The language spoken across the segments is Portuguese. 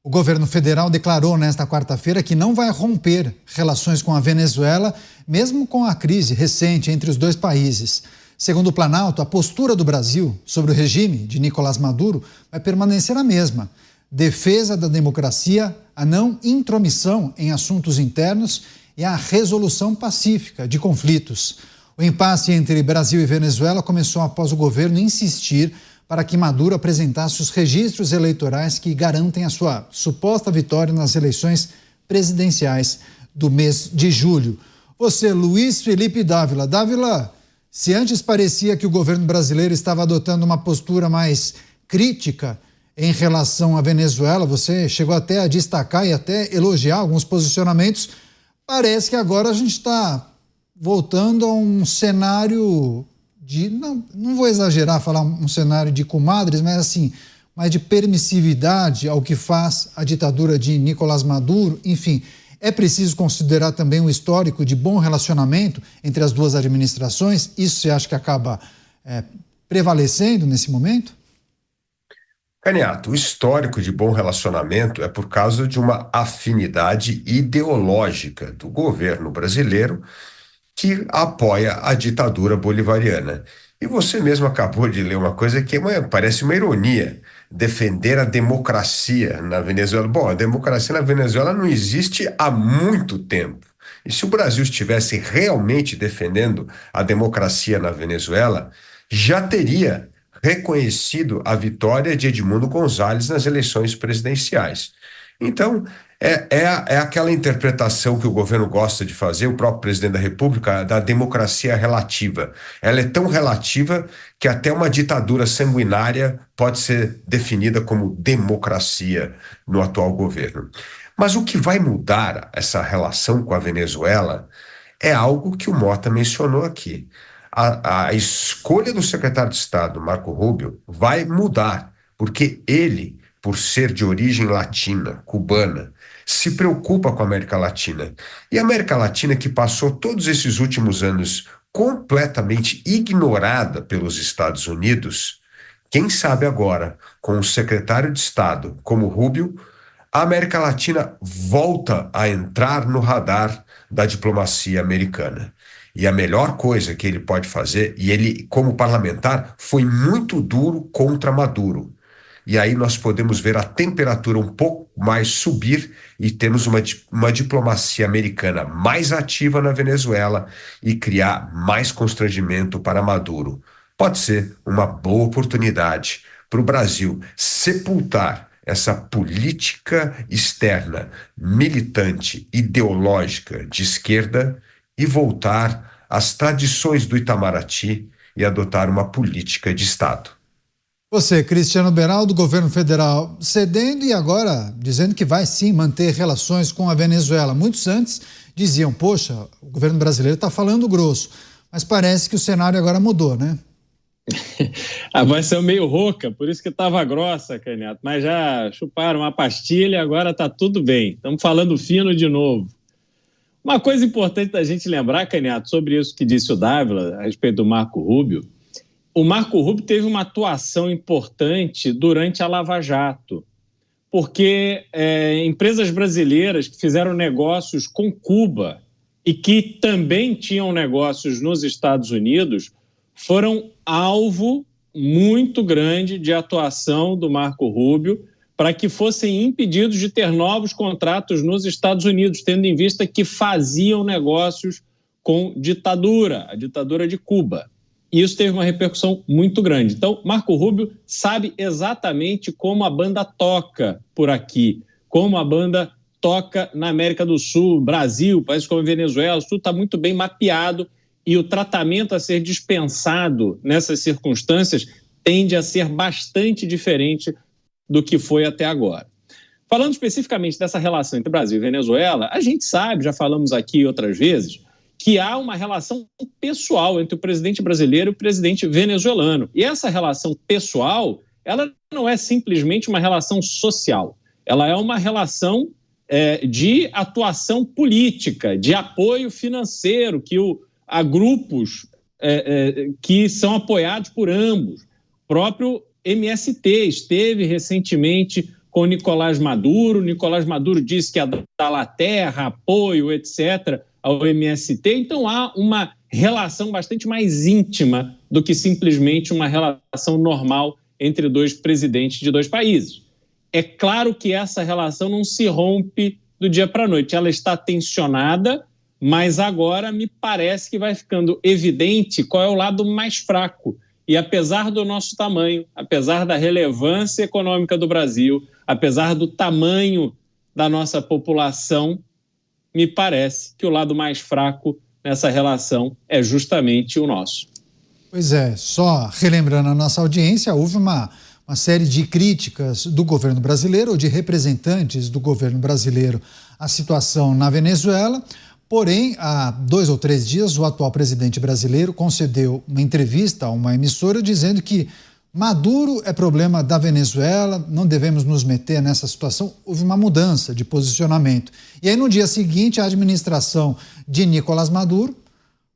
O governo federal declarou nesta quarta-feira que não vai romper relações com a Venezuela, mesmo com a crise recente entre os dois países. Segundo o Planalto, a postura do Brasil sobre o regime de Nicolás Maduro vai permanecer a mesma: defesa da democracia, a não intromissão em assuntos internos e a resolução pacífica de conflitos. O impasse entre Brasil e Venezuela começou após o governo insistir para que Maduro apresentasse os registros eleitorais que garantem a sua suposta vitória nas eleições presidenciais do mês de julho. Você, Luiz Felipe Dávila. Dávila, se antes parecia que o governo brasileiro estava adotando uma postura mais crítica em relação à Venezuela, você chegou até a destacar e até elogiar alguns posicionamentos, parece que agora a gente está voltando a um cenário de, não vou exagerar, falar um cenário de comadres, mas assim, mais de permissividade ao que faz a ditadura de Nicolás Maduro. Enfim, é preciso considerar também um histórico de bom relacionamento entre as duas administrações. Isso você acha que acaba prevalecendo nesse momento? Caniato, o histórico de bom relacionamento é por causa de uma afinidade ideológica do governo brasileiro que apoia a ditadura bolivariana. E você mesmo acabou de ler uma coisa que parece uma ironia: defender a democracia na Venezuela. Bom, a democracia na Venezuela não existe há muito tempo. E se o Brasil estivesse realmente defendendo a democracia na Venezuela, já teria reconhecido a vitória de Edmundo González nas eleições presidenciais. Então, é aquela interpretação que o governo gosta de fazer, o próprio presidente da República, da democracia relativa. Ela é tão relativa que até uma ditadura sanguinária pode ser definida como democracia no atual governo. Mas o que vai mudar essa relação com a Venezuela é algo que o Mota mencionou aqui. A escolha do secretário de Estado, Marco Rubio, vai mudar, porque ele, por ser de origem latina, cubana, se preocupa com a América Latina. E a América Latina, que passou todos esses últimos anos completamente ignorada pelos Estados Unidos, quem sabe agora, com o secretário de Estado como Rubio, a América Latina volta a entrar no radar da diplomacia americana. E a melhor coisa que ele pode fazer, e ele, como parlamentar, foi muito duro contra Maduro. E aí nós podemos ver a temperatura um pouco mais subir e temos uma diplomacia americana mais ativa na Venezuela e criar mais constrangimento para Maduro. Pode ser uma boa oportunidade para o Brasil sepultar essa política externa, militante, ideológica de esquerda e voltar às tradições do Itamaraty e adotar uma política de Estado. Você, Cristiano Beraldo, governo federal cedendo e agora dizendo que vai sim manter relações com a Venezuela. Muitos antes diziam, poxa, o governo brasileiro está falando grosso, mas parece que o cenário agora mudou, né? A voz saiu meio rouca, por isso que estava grossa, Caniato, mas já chuparam uma pastilha, agora está tudo bem. Estamos falando fino de novo. Uma coisa importante da gente lembrar, Caniato, sobre isso que disse o Dávila a respeito do Marco Rubio. O Marco Rubio teve uma atuação importante durante a Lava Jato, porque empresas brasileiras que fizeram negócios com Cuba e que também tinham negócios nos Estados Unidos foram alvo muito grande de atuação do Marco Rubio para que fossem impedidos de ter novos contratos nos Estados Unidos, tendo em vista que faziam negócios com ditadura, a ditadura de Cuba. E isso teve uma repercussão muito grande. Então, Marco Rubio sabe exatamente como a banda toca por aqui, como a banda toca na América do Sul, Brasil, países como Venezuela, tudo está muito bem mapeado e o tratamento a ser dispensado nessas circunstâncias tende a ser bastante diferente do que foi até agora. Falando especificamente dessa relação entre Brasil e Venezuela, a gente sabe, já falamos aqui outras vezes, que há uma relação pessoal entre o presidente brasileiro e o presidente venezuelano. E essa relação pessoal, ela não é simplesmente uma relação social, ela é uma relação de atuação política, de apoio financeiro a grupos que são apoiados por ambos. O próprio MST esteve recentemente com Nicolás Maduro. Nicolás Maduro disse que ia dar lá terra, apoio, etc., ao MST. Então há uma relação bastante mais íntima do que simplesmente uma relação normal entre dois presidentes de dois países. É claro que essa relação não se rompe do dia para a noite. Ela está tensionada, mas agora me parece que vai ficando evidente qual é o lado mais fraco. E apesar do nosso tamanho, apesar da relevância econômica do Brasil, apesar do tamanho da nossa população, me parece que o lado mais fraco nessa relação é justamente o nosso. Pois é, só relembrando a nossa audiência, houve uma série de críticas do governo brasileiro ou de representantes do governo brasileiro à situação na Venezuela. Porém, há 2 ou 3 dias, o atual presidente brasileiro concedeu uma entrevista a uma emissora dizendo que Maduro é problema da Venezuela, não devemos nos meter nessa situação. Houve uma mudança de posicionamento. E aí, no dia seguinte, a administração de Nicolás Maduro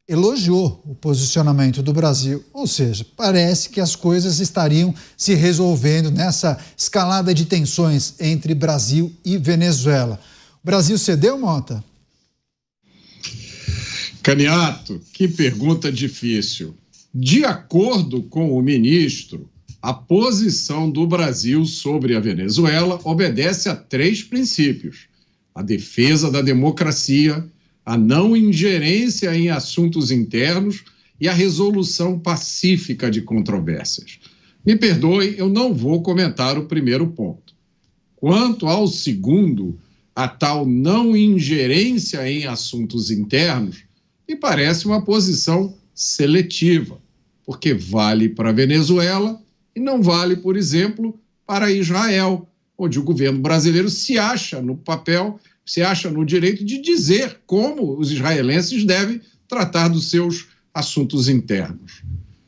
elogiou o posicionamento do Brasil. Ou seja, parece que as coisas estariam se resolvendo nessa escalada de tensões entre Brasil e Venezuela. O Brasil cedeu, Mota? Caniato, que pergunta difícil. De acordo com o ministro, a posição do Brasil sobre a Venezuela obedece a 3 princípios: a defesa da democracia, a não ingerência em assuntos internos e a resolução pacífica de controvérsias. Me perdoe, eu não vou comentar o primeiro ponto. Quanto ao segundo, a tal não ingerência em assuntos internos, me parece uma posição seletiva, porque vale para a Venezuela e não vale, por exemplo, para Israel, onde o governo brasileiro se acha no papel, se acha no direito de dizer como os israelenses devem tratar dos seus assuntos internos.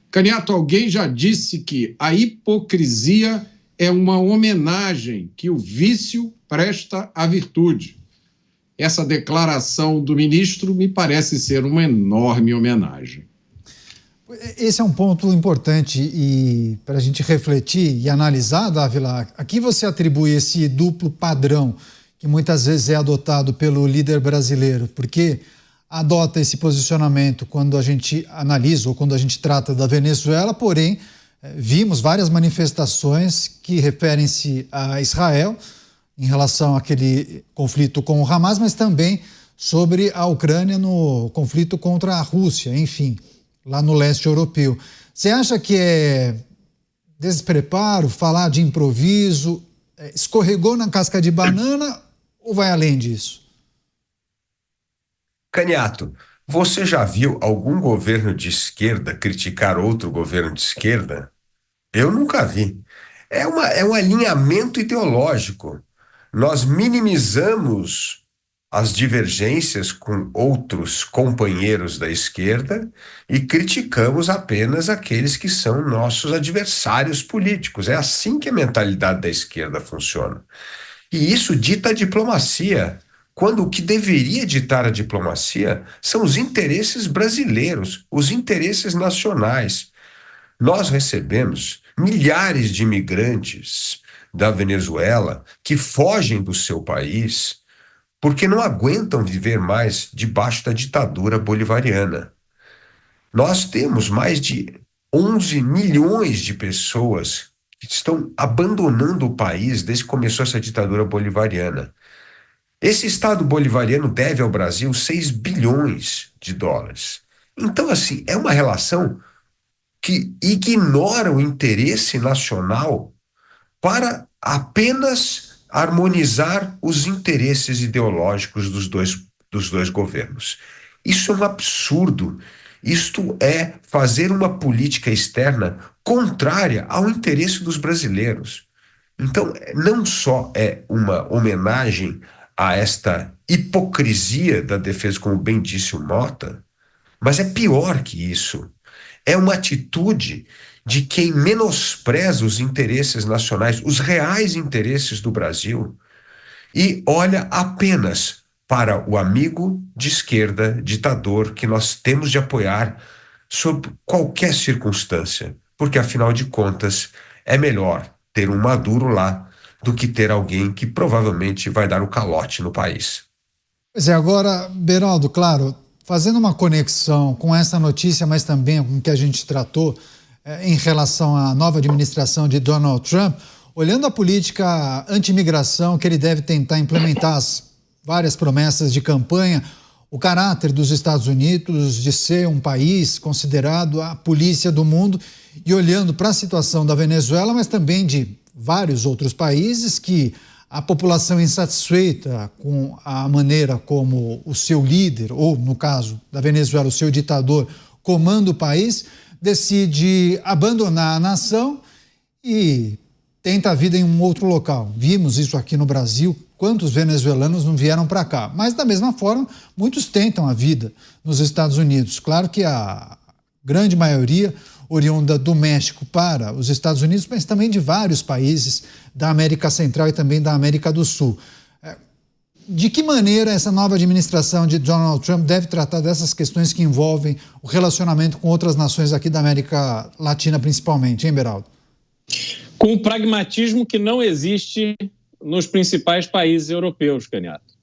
Caniato, alguém já disse que a hipocrisia é uma homenagem que o vício presta à virtude. Essa declaração do ministro me parece ser uma enorme homenagem. Esse é um ponto importante e para a gente refletir e analisar, Dávila, a que você atribui esse duplo padrão que muitas vezes é adotado pelo líder brasileiro? Porque adota esse posicionamento quando a gente analisa ou quando a gente trata da Venezuela, porém, vimos várias manifestações que referem-se a Israel em relação àquele conflito com o Hamas, mas também sobre a Ucrânia no conflito contra a Rússia, enfim, lá no leste europeu. Você acha que é despreparo, falar de improviso, escorregou na casca de banana ou vai além disso? Caniato, você já viu algum governo de esquerda criticar outro governo de esquerda? Eu nunca vi. É um alinhamento ideológico. Nós minimizamos as divergências com outros companheiros da esquerda e criticamos apenas aqueles que são nossos adversários políticos. É assim que a mentalidade da esquerda funciona. E isso dita a diplomacia, quando o que deveria ditar a diplomacia são os interesses brasileiros, os interesses nacionais. Nós recebemos milhares de imigrantes da Venezuela que fogem do seu país porque não aguentam viver mais debaixo da ditadura bolivariana. Nós temos mais de 11 milhões de pessoas que estão abandonando o país desde que começou essa ditadura bolivariana. Esse Estado bolivariano deve ao Brasil 6 bilhões de dólares. Então, assim, é uma relação que ignora o interesse nacional para apenas harmonizar os interesses ideológicos dos dois governos. Isso é um absurdo. Isto é fazer uma política externa contrária ao interesse dos brasileiros. Então, não só é uma homenagem a esta hipocrisia da defesa, como bem disse o Mota, mas é pior que isso. É uma atitude de quem menospreza os interesses nacionais, os reais interesses do Brasil, e olha apenas para o amigo de esquerda, ditador, que nós temos de apoiar sob qualquer circunstância, porque, afinal de contas, é melhor ter um Maduro lá do que ter alguém que provavelmente vai dar o calote no país. Pois é, agora, Beraldo, claro, fazendo uma conexão com essa notícia, mas também com o que a gente tratou em relação à nova administração de Donald Trump, olhando a política anti-imigração que ele deve tentar implementar, as várias promessas de campanha, o caráter dos Estados Unidos de ser um país considerado a polícia do mundo, e olhando para a situação da Venezuela, mas também de vários outros países que a população insatisfeita com a maneira como o seu líder, ou no caso da Venezuela, o seu ditador, comanda o país, decide abandonar a nação e tenta a vida em um outro local. Vimos isso aqui no Brasil, quantos venezuelanos não vieram para cá. Mas, da mesma forma, muitos tentam a vida nos Estados Unidos. Claro que a grande maioria oriunda do México para os Estados Unidos, mas também de vários países da América Central e também da América do Sul. De que maneira essa nova administração de Donald Trump deve tratar dessas questões que envolvem o relacionamento com outras nações aqui da América Latina, principalmente, hein, Beraldo? Com o pragmatismo que não existe nos principais países europeus, Canhato.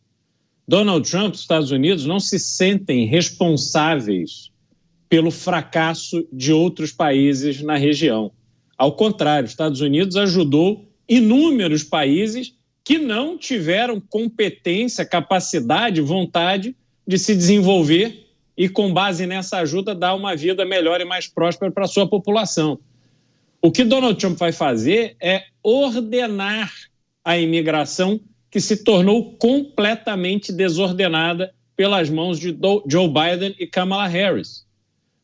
Donald Trump e os Estados Unidos não se sentem responsáveis pelo fracasso de outros países na região. Ao contrário, os Estados Unidos ajudou inúmeros países que não tiveram competência, capacidade, vontade de se desenvolver e, com base nessa ajuda, dar uma vida melhor e mais próspera para a sua população. O que Donald Trump vai fazer é ordenar a imigração que se tornou completamente desordenada pelas mãos de Joe Biden e Kamala Harris.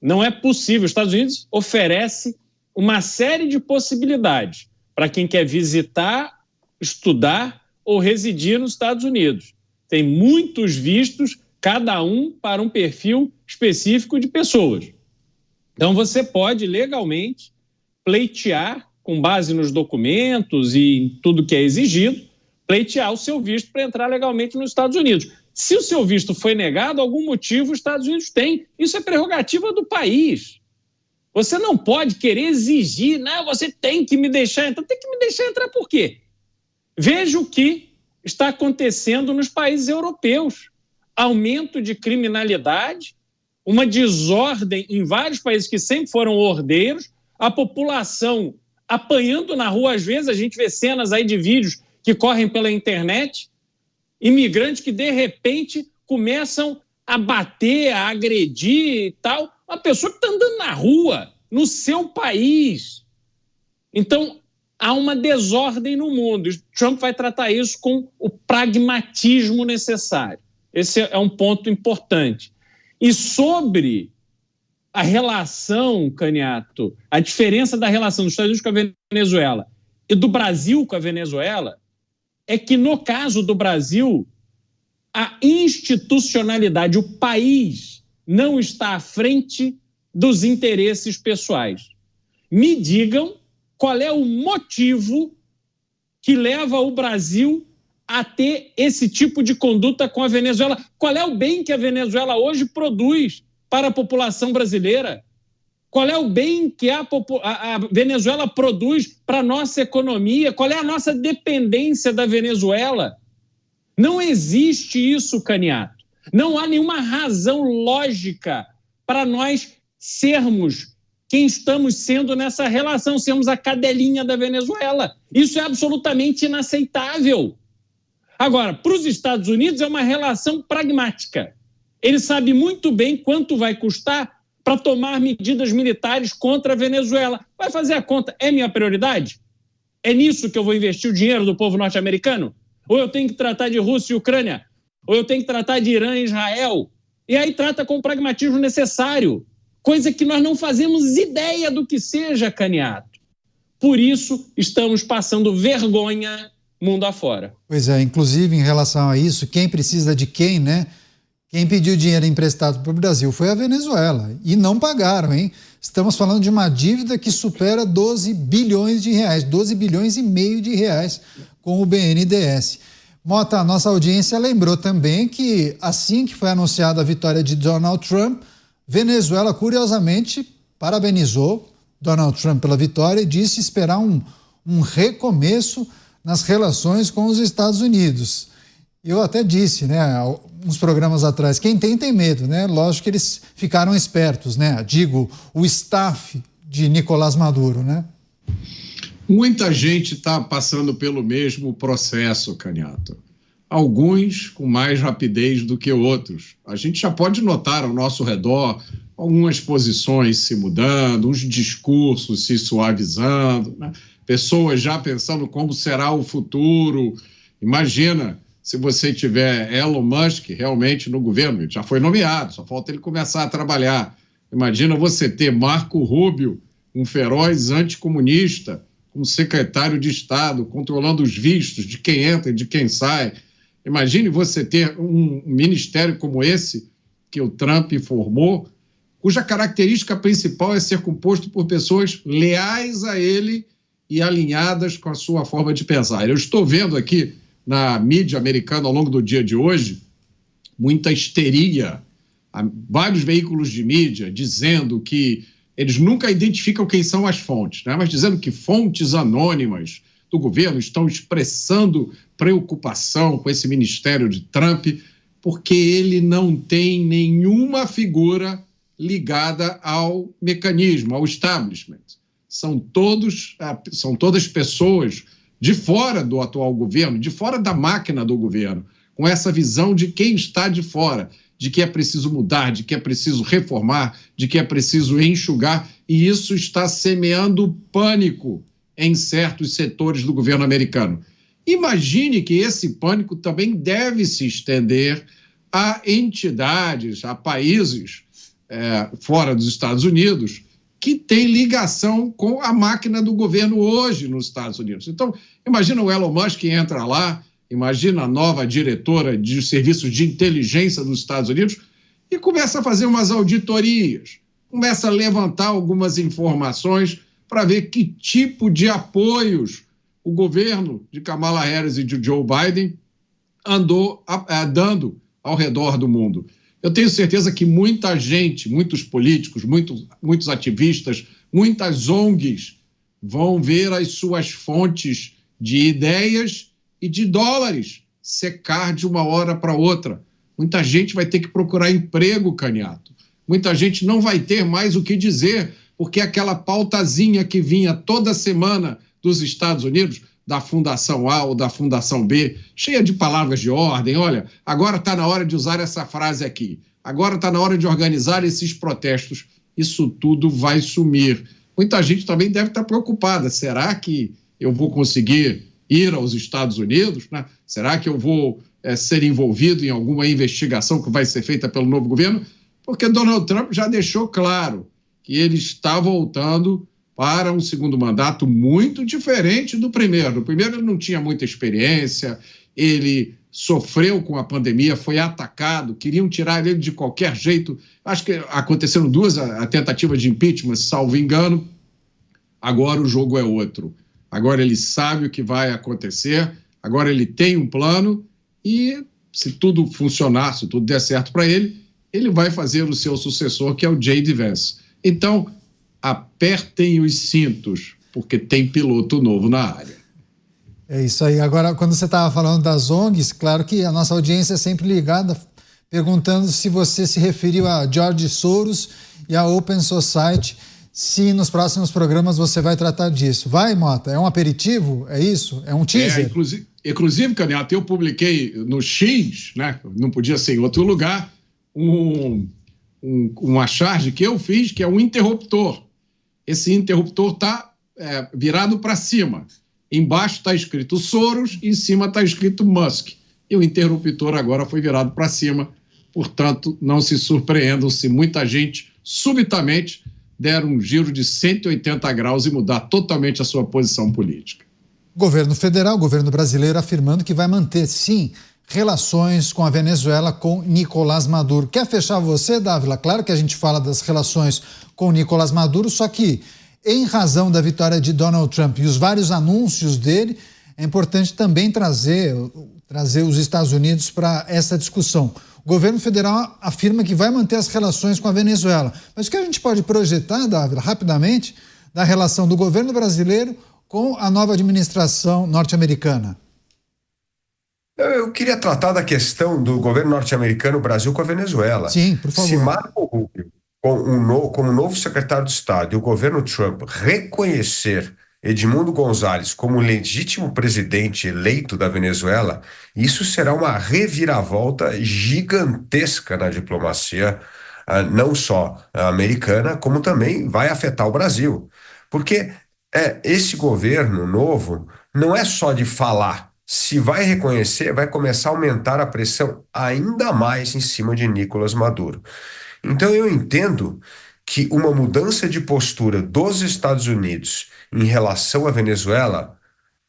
Não é possível. Os Estados Unidos oferece uma série de possibilidades para quem quer visitar, estudar ou residir nos Estados Unidos. Tem muitos vistos, cada um para um perfil específico de pessoas. Então você pode legalmente pleitear, com base nos documentos e em tudo que é exigido, pleitear o seu visto para entrar legalmente nos Estados Unidos. Se o seu visto foi negado, algum motivo os Estados Unidos têm. Isso é prerrogativa do país. Você não pode querer exigir, não, você tem que me deixar entrar. Tem que me deixar entrar por quê? Veja o que está acontecendo nos países europeus. Aumento de criminalidade, uma desordem em vários países que sempre foram ordeiros, a população apanhando na rua. Às vezes a gente vê cenas aí de vídeos que correm pela internet, imigrantes que de repente começam a bater, a agredir e tal, uma pessoa que está andando na rua, no seu país. Então, há uma desordem no mundo. Trump vai tratar isso com o pragmatismo necessário. Esse é um ponto importante. E sobre a relação, Canhato, a diferença da relação dos Estados Unidos com a Venezuela e do Brasil com a Venezuela, é que, no caso do Brasil, a institucionalidade, o país, não está à frente dos interesses pessoais. Me digam qual é o motivo que leva o Brasil a ter esse tipo de conduta com a Venezuela. Qual é o bem que a Venezuela hoje produz para a população brasileira? Qual é o bem que a Venezuela produz para a nossa economia? Qual é a nossa dependência da Venezuela? Não existe isso, Canhato. Não há nenhuma razão lógica para nós sermos quem estamos sendo nessa relação, sermos a cadelinha da Venezuela. Isso é absolutamente inaceitável. Agora, para os Estados Unidos é uma relação pragmática. Ele sabe muito bem quanto vai custar para tomar medidas militares contra a Venezuela. Vai fazer a conta. É minha prioridade? É nisso que eu vou investir o dinheiro do povo norte-americano? Ou eu tenho que tratar de Rússia e Ucrânia? Ou eu tenho que tratar de Irã e Israel? E aí trata com o pragmatismo necessário. Coisa que nós não fazemos ideia do que seja, Canhato. Por isso, estamos passando vergonha mundo afora. Pois é, inclusive em relação a isso, quem precisa de quem, né? Quem pediu dinheiro emprestado para o Brasil foi a Venezuela. E não pagaram, hein? Estamos falando de uma dívida que supera 12 bilhões de reais, 12 bilhões e meio de reais com o BNDES. Mota, a nossa audiência lembrou também que assim que foi anunciada a vitória de Donald Trump, Venezuela, curiosamente, parabenizou Donald Trump pela vitória e disse esperar um recomeço nas relações com os Estados Unidos. Eu até disse, né, uns programas atrás, quem tem medo, né? Lógico que eles ficaram espertos, né? Digo, o staff de Nicolás Maduro, né? Muita gente está passando pelo mesmo processo, Canhato. Alguns com mais rapidez do que outros. A gente já pode notar ao nosso redor algumas posições se mudando, uns discursos se suavizando, né? Pessoas já pensando como será o futuro. Imagina se você tiver Elon Musk realmente no governo, ele já foi nomeado, só falta ele começar a trabalhar. Imagina você ter Marco Rubio, um feroz anticomunista, como secretário de Estado, controlando os vistos de quem entra e de quem sai. Imagine você ter um ministério como esse, que o Trump formou, cuja característica principal é ser composto por pessoas leais a ele e alinhadas com a sua forma de pensar. Eu estou vendo aqui na mídia americana ao longo do dia de hoje muita histeria, vários veículos de mídia dizendo que eles nunca identificam quem são as fontes, né? Mas dizendo que fontes anônimas do governo estão expressando preocupação com esse ministério de Trump, porque ele não tem nenhuma figura ligada ao mecanismo, ao establishment. São todas pessoas de fora do atual governo, de fora da máquina do governo, com essa visão de quem está de fora, de que é preciso mudar, de que é preciso reformar, de que é preciso enxugar, e isso está semeando pânico em certos setores do governo americano. Imagine que esse pânico também deve se estender a entidades, a países fora dos Estados Unidos, que têm ligação com a máquina do governo hoje nos Estados Unidos. Então, imagina o Elon Musk que entra lá, imagina a nova diretora de serviços de inteligência dos Estados Unidos e começa a fazer umas auditorias, começa a levantar algumas informações para ver que tipo de apoios o governo de Kamala Harris e de Joe Biden andou dando ao redor do mundo. Eu tenho certeza que muita gente, muitos políticos, muitos ativistas, muitas ONGs vão ver as suas fontes de ideias e de dólares secar de uma hora para outra. Muita gente vai ter que procurar emprego, Canhato. Muita gente não vai ter mais o que dizer, porque aquela pautazinha que vinha toda semana dos Estados Unidos, da Fundação A ou da Fundação B, cheia de palavras de ordem, olha, agora está na hora de usar essa frase aqui, agora está na hora de organizar esses protestos, isso tudo vai sumir. Muita gente também deve estar preocupada, será que eu vou conseguir ir aos Estados Unidos, né? Será que eu vou ser envolvido em alguma investigação que vai ser feita pelo novo governo? Porque Donald Trump já deixou claro que ele está voltando para um segundo mandato muito diferente do primeiro. No primeiro ele não tinha muita experiência, ele sofreu com a pandemia, foi atacado, queriam tirar ele de qualquer jeito. Acho que aconteceram duas tentativas de impeachment, salvo engano. Agora o jogo é outro. Agora ele sabe o que vai acontecer, agora ele tem um plano e, se tudo funcionar, se tudo der certo para ele, ele vai fazer o seu sucessor, que é o J.D. Vance. Então, apertem os cintos, porque tem piloto novo na área. É isso aí. Agora, quando você estava falando das ONGs, claro que a nossa audiência é sempre ligada, perguntando se você se referiu a George Soros e a Open Society, se nos próximos programas você vai tratar disso. Vai, Mota? É um aperitivo? É isso? É um teaser? Inclusive, Canhato, eu publiquei no X, né? Não podia ser em outro lugar, uma charge que eu fiz, que é um interruptor. Esse interruptor está virado para cima. Embaixo está escrito Soros, em cima está escrito Musk. E o interruptor agora foi virado para cima. Portanto, não se surpreendam se muita gente, subitamente, der um giro de 180 graus e mudar totalmente a sua posição política. Governo federal, governo brasileiro afirmando que vai manter, sim, relações com a Venezuela com Nicolás Maduro. Quer fechar você, Dávila? Claro que a gente fala das relações com Nicolás Maduro, só que, em razão da vitória de Donald Trump e os vários anúncios dele, é importante também trazer os Estados Unidos para essa discussão. O governo federal afirma que vai manter as relações com a Venezuela. Mas o que a gente pode projetar, Dávila, rapidamente, da relação do governo brasileiro com a nova administração norte-americana? Eu queria tratar da questão do governo norte-americano, Brasil com a Venezuela. Sim, por favor. Se Marco Rubio, como novo secretário de Estado, e o governo Trump reconhecer Edmundo González como legítimo presidente eleito da Venezuela, isso será uma reviravolta gigantesca na diplomacia, não só americana, como também vai afetar o Brasil. Porque esse governo novo não é só de falar. Se vai reconhecer, vai começar a aumentar a pressão ainda mais em cima de Nicolás Maduro. Então eu entendo que uma mudança de postura dos Estados Unidos em relação à Venezuela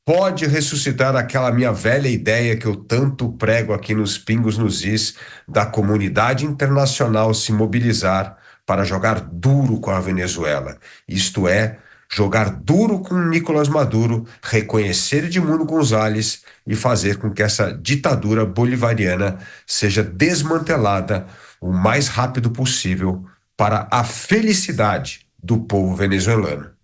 pode ressuscitar aquela minha velha ideia que eu tanto prego aqui nos Pingos nos Is, da comunidade internacional se mobilizar para jogar duro com a Venezuela. Isto é, jogar duro com Nicolás Maduro, reconhecer Edmundo González e fazer com que essa ditadura bolivariana seja desmantelada o mais rápido possível para a felicidade do povo venezuelano.